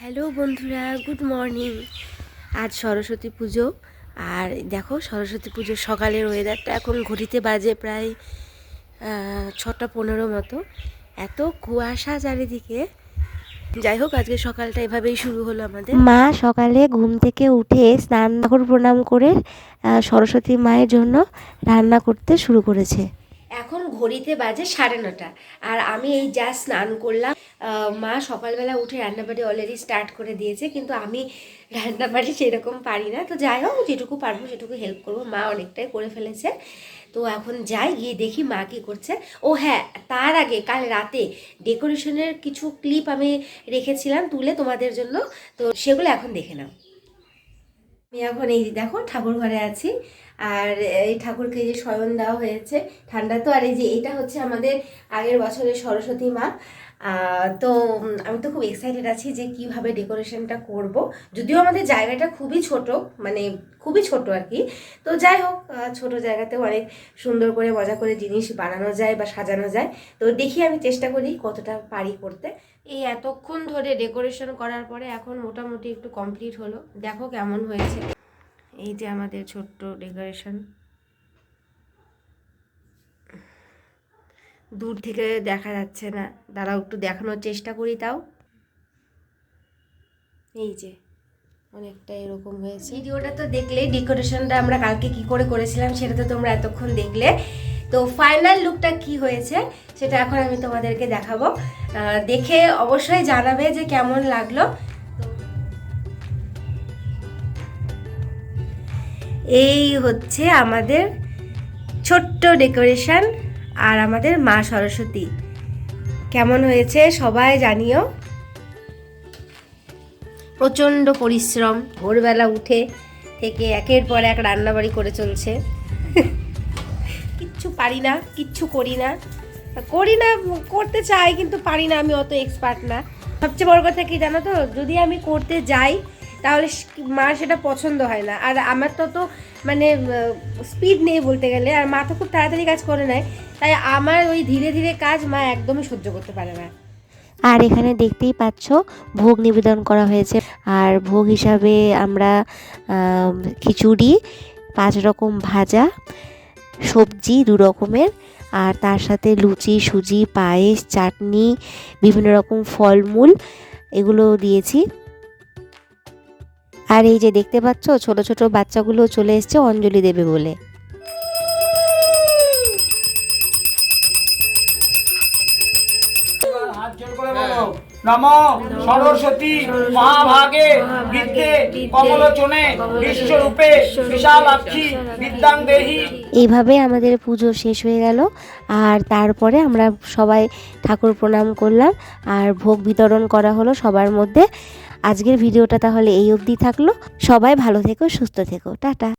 Hello বন্ধুরা, good morning. আজ সরস্বতী পুজো। আর দেখো সরস্বতী পুজোর সকালের ওয়েদারটা এখন ঘড়িতে বাজে প্রায় 6:15 মতো। এত কুয়াশা চারিদিকে। যাই হোক, আজকে সকালটা এভাবেই শুরু হলো আমাদের। মা সকালে ঘুম থেকে উঠে স্নান ঠাকুর প্রণাম করে সরস্বতী মায়ের জন্য রান্না করতে শুরু করেছে। এখন ঘড়িতে বাজে 9:30 আর আমি এই যা স্নান করলাম। মা সকালবেলা উঠে রান্নাবাড়ি অলরেডি স্টার্ট করে দিয়েছে, কিন্তু আমি রান্নাবাড়ি সেরকম পারি না। তো যাই হোক, যেটুকু পারবো সেটুকু হেল্প করবো। মা অনেকটাই করে ফেলেছে। তো এখন যাই, গিয়ে দেখি মা কী করছে। ও হ্যাঁ, তার আগে কাল রাতে ডেকোরেশনের কিছু ক্লিপ আমি রেখেছিলাম তুলে তোমাদের জন্য, তো সেগুলো এখন দেখে নাও। আমি এখন এই দেখো ঠাকুর ঘরে আছি, আর এই ঠাকুরকে যে শয়ন দেওয়া হয়েছে ঠান্ডা তো। আর এই যে এটা হচ্ছে আমাদের আগের বছরের সরস্বতী মা। তো আমি তো খুব এক্সাইটেড আছি যে কিভাবে ডেকোরেশনটা করব। যদিও আমাদের জায়গাটা খুবই ছোট, মানে খুবই ছোট আর কি। তো যাই হোক, ছোট জায়গাতেও অনেক সুন্দর করে মজা করে জিনিস বানানো যায় বা সাজানো যায়। তো দেখি, আমি চেষ্টা করি কতটা পারি করতে। এই এতক্ষণ ধরে ডেকোরেশন করার পরে এখন মোটামুটি একটু কমপ্লিট হলো। দেখো কেমন হয়েছে। এই যে আমাদের ছোট্ট ডেকোরেশন, দূর থেকে দেখা যাচ্ছে না, দাঁড়াও একটু দেখানোর চেষ্টা করি। তাও এই যে অনেকটা এরকম হয়েছে। ভিডিওটা তো দেখলেই, ডেকোরেশনটা আমরা কালকে কি করে করেছিলাম সেটা তো তোমরা এতক্ষণ দেখলে। তো ফাইনাল লুকটা কি হয়েছে সেটা এখন আমি তোমাদেরকে দেখাবো। দেখে অবশ্যই জানাবে যে কেমন লাগলো। এই হচ্ছে আমাদের ছোট্ট ডেকোরেশন আর আমাদের মা সরস্বতী। কেমন হয়েছে সবাই জানিও। প্রচণ্ড পরিশ্রম, ভোরবেলা উঠে থেকে একের পর এক রান্নাবাড়ি করে চলছে। কিচ্ছু পারি না, কিচ্ছু করি না, করতে চাই কিন্তু পারি না। আমি অত এক্সপার্ট না। সবচেয়ে বড় কথা কি জানো তো, যদি আমি করতে যাই তাহলে মার সেটা পছন্দ হয় না। আর আমার তো মানে স্পিড নেই বলতে গেলে, আর মা তো খুব তাড়াতাড়ি কাজ করে নেয়। তাই আমার ওই ধীরে ধীরে কাজ মা একদমই সহ্য করতে পারে না। আর এখানে দেখতেই পাচ্ছ ভোগ নিবেদন করা হয়েছে। আর ভোগ হিসাবে আমরা খিচুড়ি, 5 রকম ভাজা, সবজি 2 রকমের, আর তার সাথে লুচি, সুজি, পায়েস, চাটনি, বিভিন্ন রকম ফলমূল এগুলো দিয়েছি। আর এই যে দেখতে পাচ্ছ ছোট ছোট বাচ্চাগুলো চলে এসছে অঞ্জলি দেবে বলে। নমো সরস্বতী মহাভাগে বিদ্যে কমলোচনে বিশ্বরূপে বিশালাক্ষী বিদ্যাং দেহি। এইভাবে আমাদের পুজো শেষ হয়ে গেল। আর তারপরে আমরা সবাই ঠাকুর প্রণাম করলাম আর ভোগ বিতরণ করা হলো সবার মধ্যে। আজকের ভিডিওটা তাহলে এই অবধি থাকলো। সবাই ভালো থেকো, সুস্থ থেকো, টাটা।